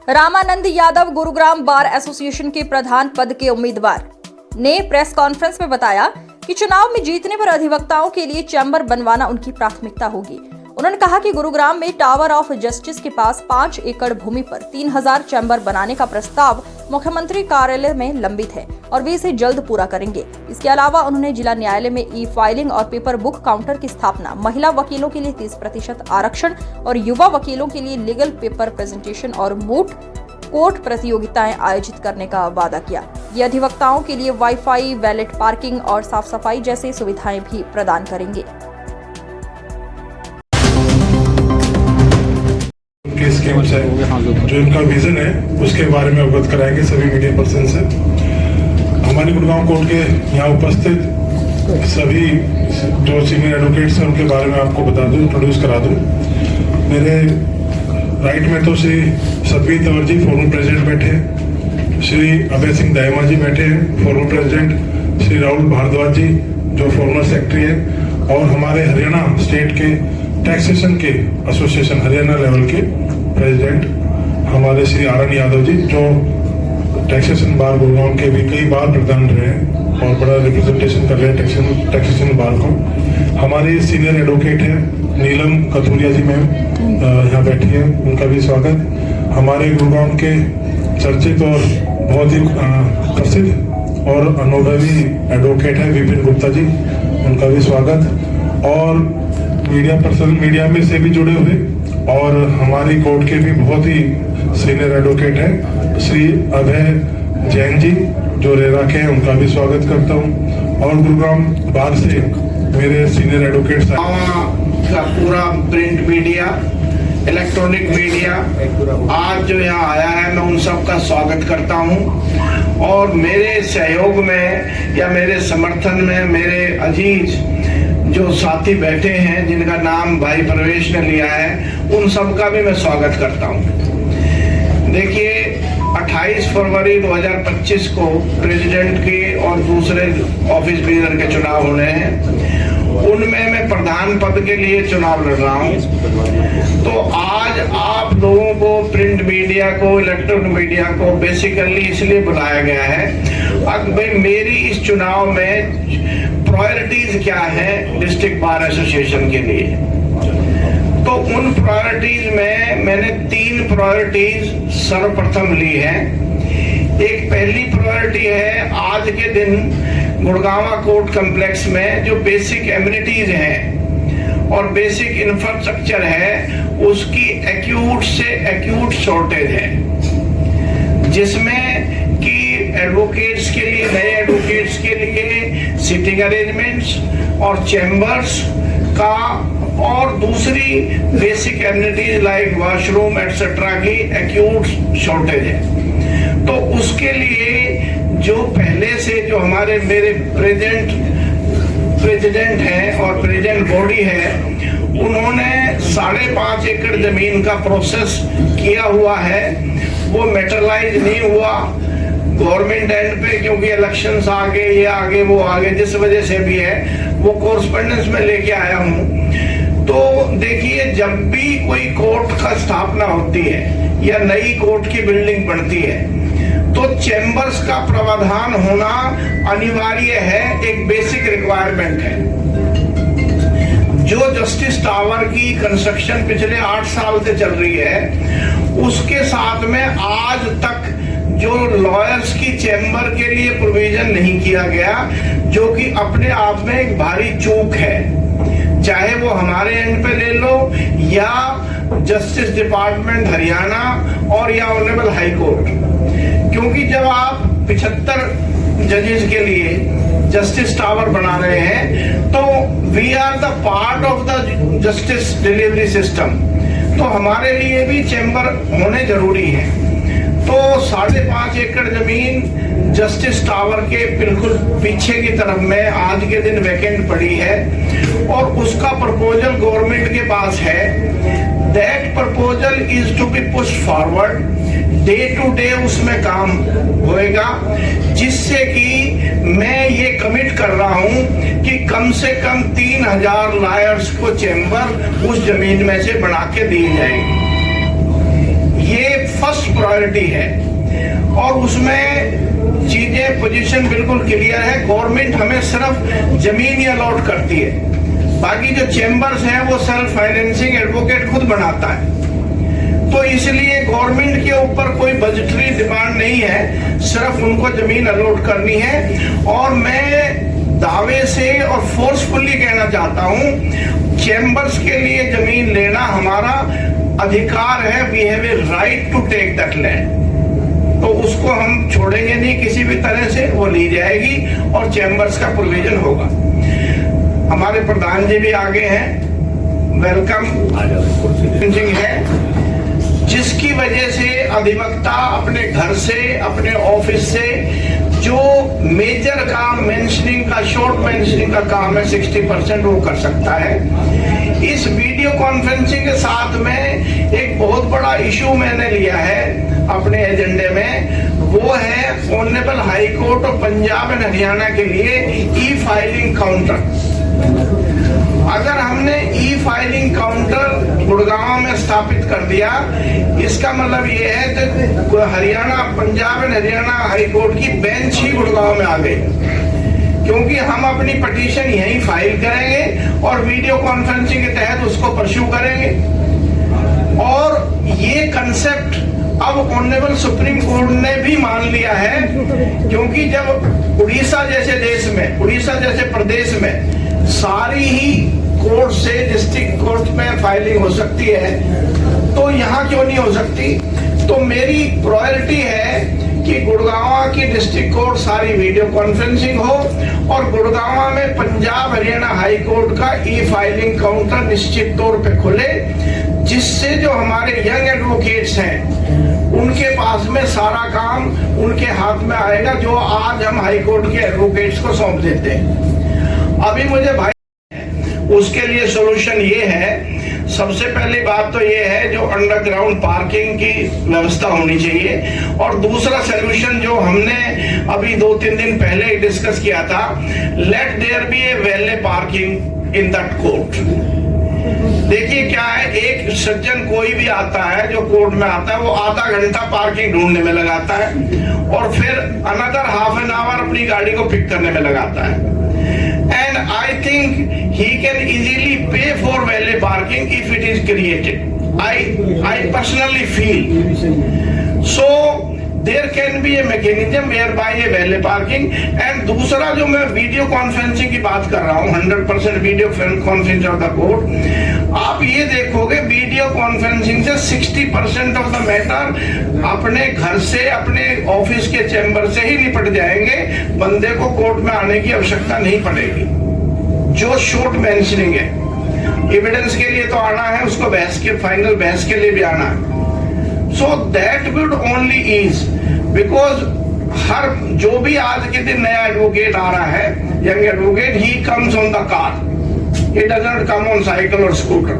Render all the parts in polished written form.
Ramanand Yadav Gurugram bar association के प्रधान पद के उम्मीदवार ने प्रेस कॉन्फ्रेंस में बताया कि चुनाव में जीतने पर अधिवक्ताओं के लिए चैम्बर बनवाना उनकी प्राथमिकता होगी। उन्होंने कहा कि गुरुग्राम में टावर ऑफ जस्टिस के पास 5 एकड़ भूमि पर 3000 चैम्बर बनाने का प्रस्ताव मुख्यमंत्री कार्यालय में लंबित है और वे इसे जल्द पूरा करेंगे। इसके अलावा उन्होंने जिला न्यायालय में ई फाइलिंग और पेपर बुक काउंटर की स्थापना, महिला वकीलों के लिए 30% आरक्षण और युवा वकीलों के लिए लीगल पेपर प्रेजेंटेशन और मूट कोर्ट प्रतियोगिताएं आयोजित करने का वादा किया। ये अधिवक्ताओं के लिए वाईफाई, वैलेट पार्किंग और साफ सफाई जैसी सुविधाएं भी प्रदान करेंगे। जो इनका विजन है उसके बारे में अवगत कराएंगे सभी मीडिया पर्सन से। हमारी गुड़गांव कोर्ट के यहाँ उपस्थित सभी जो सीनियर एडवोकेट्स हैं उनके बारे में आपको बता दूं, इंट्रोड्यूस करा दूं। मेरे राइट में तो श्री सतवीर तंवर जी फॉर्मर प्रेसिडेंट बैठे हैं, श्री अभय सिंह दायमा जी बैठे हैं फॉर्मर प्रेसिडेंट, श्री राहुल भारद्वाज जी जो फॉर्मर सेक्रेटरी है, और हमारे हरियाणा स्टेट के टैक्सेशन के एसोसिएशन हरियाणा लेवल के प्रेसिडेंट हमारे श्री आरएन यादव जी जो टैक्सेशन बार गुरुग्राम के भी कई बार प्रधान रहे हैं और बड़ा रिप्रेजेंटेशन कर रहे हैं टैक्सेशन बार को। हमारे सीनियर एडवोकेट हैं नीलम कथुरिया जी मैम यहाँ बैठी है, उनका भी स्वागत। हमारे गुरुग्राम के चर्चित और बहुत ही प्रसिद्ध और अनुभवी एडवोकेट है विपिन गुप्ता जी, उनका भी स्वागत। और मीडिया पर्सन मीडिया में से भी जुड़े हुए और हमारी कोर्ट के भी बहुत ही सीनियर एडवोकेट हैं श्री अभय जैन जी जो रेरा के हैं, उनका भी स्वागत करता हूं। और गुरुग्राम बार से मेरे सीनियर एडवोकेट का पूरा प्रिंट मीडिया, इलेक्ट्रॉनिक मीडिया आज जो यहाँ आया है, मैं उन सब का स्वागत करता हूँ। और मेरे सहयोग में या मेरे समर्थन में मेरे अजीज जो साथी बैठे हैं जिनका नाम भाई प्रवेश ने लिया है, उन सब का भी मैं स्वागत करता हूं। देखिए 28 फरवरी 2025 को प्रेसिडेंट के और दूसरे ऑफिस बीनर के चुनाव होने हैं, उनमें मैं प्रधान पद के लिए चुनाव लड़ रहा हूं। तो आज आप लोगों को प्रिंट मीडिया को, इलेक्ट्रॉनिक मीडिया को बेसिकली इसलिए बुलाया गया है अब भाई मेरी इस चुनाव में प्रायोरिटीज क्या है डिस्ट्रिक्ट बार एसोसिएशन के लिए। तो उन प्रायोरिटीज में मैंने 3 प्रायोरिटीज सर्वप्रथम ली है। एक पहली प्रायोरिटी है आज के दिन गुड़गांवा कोर्ट कॉम्प्लेक्स में जो बेसिक एमिनिटीज हैं और बेसिक इंफ्रास्ट्रक्चर है उसकी एक्यूट से एक्यूट शॉर्टेज है, जिसमें कि एडवोकेट्स के लिए, नए एडवोकेट्स के लिए सिटिंग अरेंजमेंट्स और चैम्बर्स का और दूसरी basic amenities like washroom etcetera की एक्यूट शॉर्टेज है। तो उसके लिए जो पहले से जो हमारे मेरे प्रेसिडेंट हैं और प्रेसिडेंट बॉडी है, उन्होंने 5.5 एकड़ जमीन का प्रोसेस किया हुआ है। वो मेटरलाइज नहीं हुआ गवर्नमेंट एंड पे, क्योंकि इलेक्शंस आ गए, ये आगे वो आगे, जिस वजह से भी है वो कोरस्पोंडेंस में लेके आया हूँ। तो देखिए जब भी कोई कोर्ट का स्थापना होती है या नई कोर्ट की बिल्डिंग बनती है तो चैम्बर्स का प्रावधान होना अनिवार्य है, एक बेसिक रिक्वायरमेंट है। जो जस्टिस टावर की कंस्ट्रक्शन पिछले 8 साल से चल रही है, उसके साथ में आज तक जो लॉयर्स की चैम्बर के लिए प्रोविजन नहीं किया गया, जो कि अपने आप में एक भारी चूक है। चाहे वो हमारे एंड पे ले लो या जस्टिस डिपार्टमेंट हरियाणा और या ऑनरेबल हाई कोर्ट, क्योंकि जब आप 75 जजेस के लिए जस्टिस टावर बना रहे हैं तो we are the part of the justice delivery system, तो हमारे लिए भी चैम्बर होने जरूरी है। तो 5.5 एकड़ जमीन जस्टिस टावर के बिल्कुल पीछे की तरफ में आज के दिन वैकेंट पड़ी है और उसका प्रपोजल गवर्नमेंट के पास है। That proposal is to be push forward, day to day उसमें काम होएगा, जिससे कि मैं ये कमिट कर रहा हूं कि कम से कम 3000 लॉयर्स को चैम्बर उस जमीन में से बना के दी जाएगी। ये फर्स्ट प्रायोरिटी प्रायोरिटी है और उसमें चीजें पोजीशन बिल्कुल क्लियर है। गवर्नमेंट हमें सिर्फ जमीन ही अलॉट करती है, बाकी जो चेंबर्स हैं वो सेल्फ फाइनेंसिंग एडवोकेट खुद बनाता है। तो इसलिए गवर्नमेंट के ऊपर कोई बजटरी डिमांड नहीं है, सिर्फ उनको जमीन अलॉट करनी है। और मैं दावे से और फोर्सफुली कहना चाहता हूं, चेंबर्स के लिए जमीन लेना हमारा अधिकार है। We have a right to take that land, तो उसको हम छोड़ेंगे नहीं किसी भी तरह से, वो ली जाएगी और चेंबर्स का प्रोविजन होगा। हमारे प्रधान जी भी आगे हैं, वेलकम है, जिसकी वजह से अधिवक्ता अपने घर से, अपने ऑफिस से जो मेजर काम मेंशनिंग का, शॉर्ट मेंशनिंग का काम है 60% वो कर सकता है। इस वीडियो कॉन्फ्रेंसिंग के साथ में एक बहुत बड़ा इशू मैंने लिया है अपने एजेंडे में, वो है ऑनरेबल हाई कोर्ट और पंजाब एंड हरियाणा के लिए ई फाइलिंग काउंटर। अगर हमने ई फाइलिंग काउंटर गुड़गांव में स्थापित कर दिया, इसका मतलब ये है कि Haryana, Punjab and Haryana high court की बेंच ही गुड़गांव में आ गई, क्योंकि हम अपनी पिटीशन यहीं फाइल करेंगे और वीडियो कॉन्फ्रेंसिंग के तहत उसको परस्यू करेंगे। और ये कंसेप्ट अब ऑनरेबल सुप्रीम कोर्ट ने भी मान लिया है, क्योंकि जब उड़ीसा जैसे देश में, उड़ीसा जैसे प्रदेश में सारी ही कोर्ट से डिस्ट्रिक्ट कोर्ट में फाइलिंग हो सकती है, तो यहाँ क्यों नहीं हो सकती। तो मेरी प्रायोरिटी है कि गुड़गांव की डिस्ट्रिक्ट कोर्ट सारी वीडियो कॉन्फ्रेंसिंग हो और गुड़गांव में पंजाब हरियाणा हाई कोर्ट का ई फाइलिंग काउंटर निश्चित तौर पे खुले, जिससे जो हमारे यंग एडवोकेट्स हैं उनके पास में सारा काम उनके हाथ में आएगा, जो आज हम हाई कोर्ट के एडवोकेट्स को सौंप देते हैं। अभी मुझे भाई उसके लिए सॉल्यूशन ये है, सबसे पहली बात तो ये है जो अंडरग्राउंड पार्किंग की व्यवस्था होनी चाहिए, और दूसरा सॉल्यूशन जो हमने अभी 2-3 दिन पहले डिस्कस किया था, let there be a valet parking in that court. देखिए क्या है, एक सज्जन कोई भी आता है जो कोर्ट में आता है, वो आधा घंटा पार्किंग ढूंढने में लगाता है और फिर अनदर हाफ एन आवर अपनी गाड़ी को पिक करने में लगाता है। And I think he can easily pay for valet parking if it is created. I personally feel so there can be a mechanism whereby a valet parking। and दूसरा जो मैं वीडियो कॉन्फ्रेंसिंग की बात कर रहा हूँ, 100% video conference of the court, आप ये देखोगे वीडियो कॉन्फ्रेंसिंग से 60% ऑफ द मैटर अपने घर से, अपने ऑफिस के चैम्बर से ही निपट जाएंगे, बंदे को कोर्ट में आने की आवश्यकता नहीं पड़ेगी। जो शॉर्ट मेंशनिंग है, एविडेंस के लिए तो आना है, उसको बहस के, फाइनल बहस के लिए भी आना है। So that would only ease, because हर जो भी आज के दिन नया एडवोकेट आ रहा है, young advocate, he comes on the car, he doesn't come on cycle or scooter,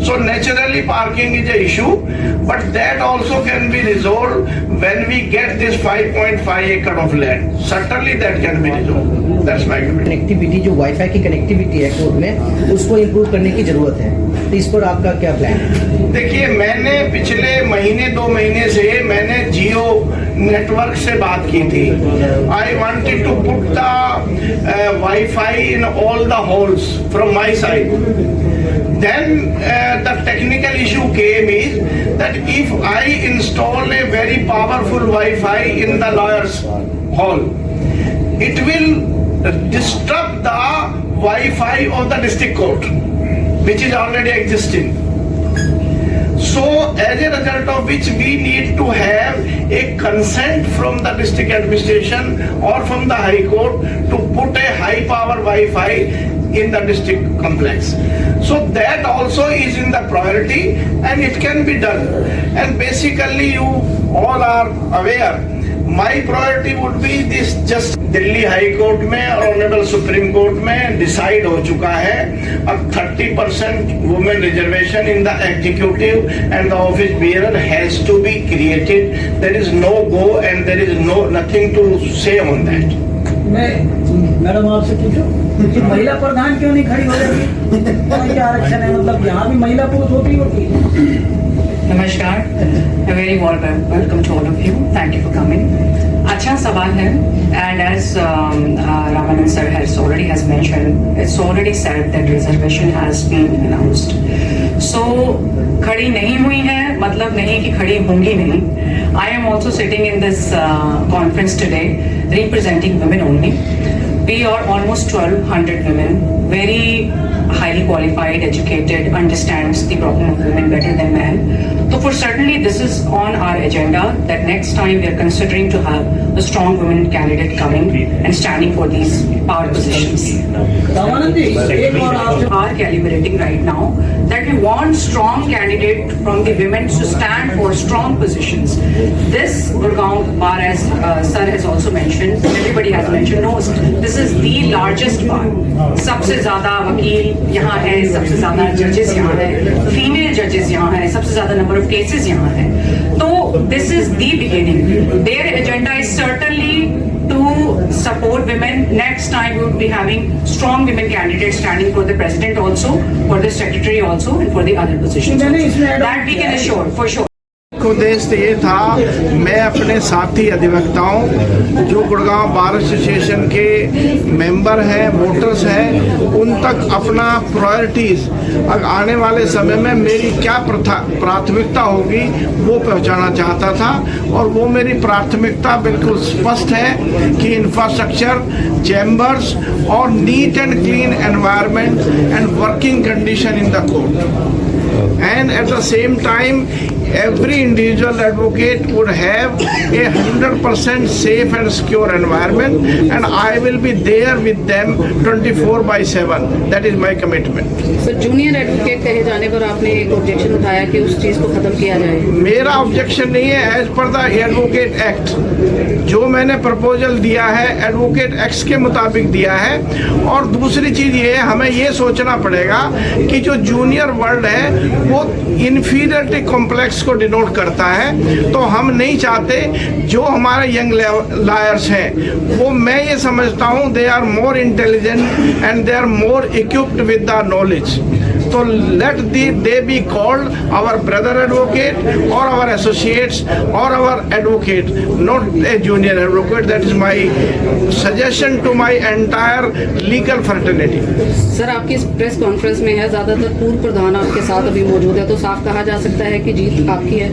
so naturally parking is a issue, but that also can be resolved when we get this 5.5 acre of land, certainly that can be resolved। That's my comment। Connectivity, जो wifi की connectivity है court में, उसको improve करने की जरूरत है, तो इस पर आपका क्या प्लान है? देखिए, मैंने पिछले महीने 2 महीने से मैंने जियो नेटवर्क से बात की थी। I wanted to put the wifi in all the halls from my side. Then the technical issue came is that if I install a very powerful Wi-Fi in the lawyer's hall, it will disrupt the Wi-Fi of the district court, which is already existing. So as a result of which we need to have a consent from the district administration or from the high court to put a high power Wi-Fi in the district complex. So that also is in the priority and it can be done. And basically you all are aware, my priority would be this, just Delhi high court में और honourable supreme court में decide हो चुका है, अब 30% women reservation in the executive and the office bearer has to be created. There is no go and there is no nothing to say on that. मैं madam आपसे पूछूं कि महिला प्रधान क्यों नहीं खड़ी हो रही है? क्या आरक्षण है, मतलब यहाँ भी महिला पुरुष होती होती है। नमस्कार, a very warm welcome to all of you. Thank you for coming. अच्छा सवाल है, and as Ramanand sir has mentioned, it's already said that reservation has been announced. So खड़ी नहीं हुई है मतलब नहीं कि खड़ी होंगी नहीं. I am also sitting in this conference today representing women only. We are almost 1,200 women, very highly qualified, educated, understands the problem of women better than men. So for certainly this is on our agenda that next time we are considering to have a strong women candidate coming and standing for these power positions. Ramanand जी, एक और आप Are calibrating right now that we want strong candidate from the women to stand for strong positions. This Gurgaon bar, as sir has also mentioned, everybody has mentioned, knows this is the largest bar. सबसे ज्यादा वकील यहाँ है, सबसे ज्यादा जजेस यहाँ है, फीमेल जजेस यहाँ है, सबसे ज्यादा नंबर ऑफ केसेस यहाँ है. तो this is the beginning. Their agenda is certainly to support women. Next time we will be having strong women candidates standing for the president also, for the secretary also, and for the other positions also. That we can assure for sure. उद्देश्य ये था, मैं अपने साथी अधिवक्ताओं जो Gurgaon bar association के member हैं, वोटर्स हैं, उन तक अपना प्रायोरिटीज आने वाले समय में मेरी क्या प्राथमिकता होगी वो पहुंचाना चाहता था. और वो मेरी प्राथमिकता बिल्कुल स्पष्ट है कि इंफ्रास्ट्रक्चर, चैम्बर्स और neat and clean environment and working condition in the court. And at the same time, every individual advocate would have a 100% safe and secure environment, and I will be there with them 24/7. That is my commitment. Sir, junior advocate कहे जाने पर आपने एक objection उठाया कि उस चीज को खत्म किया जाए. मेरा ऑब्जेक्शन नहीं है. As per the advocate act जो मैंने प्रपोजल दिया है, एडवोकेट एक्ट के मुताबिक दिया है. और दूसरी चीज ये है, हमें ये सोचना पड़ेगा कि जो जूनियर वर्ल्ड है वो इंफीरियरिटी कॉम्प्लेक्स को डिनोट करता है. तो हम नहीं चाहते जो हमारे यंग लॉयर्स हैं वो, मैं ये समझता हूँ, they are more intelligent and they are more equipped with the knowledge. So let they be called our brother advocate or our associates or our advocate, not a junior advocate. That is my suggestion to my entire legal fraternity. Sir, आपकी इस press conference में है, ज्यादातर पूर्व प्रधान आपके साथ अभी मौजूद है, तो साफ कहा जा सकता है कि जीत आपकी है.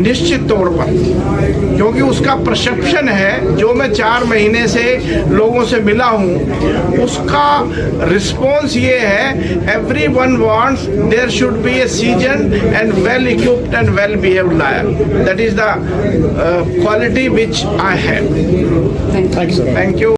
निश्चित तौर पर, क्योंकि उसका परसेप्शन है, जो मैं 4 महीने से लोगों से मिला हूँ, उसका रिस्पॉन्स ये है, everyone wants there should be a seasoned and well equipped and well behaved lawyer. That is the quality which I have. Thank you. Thank you.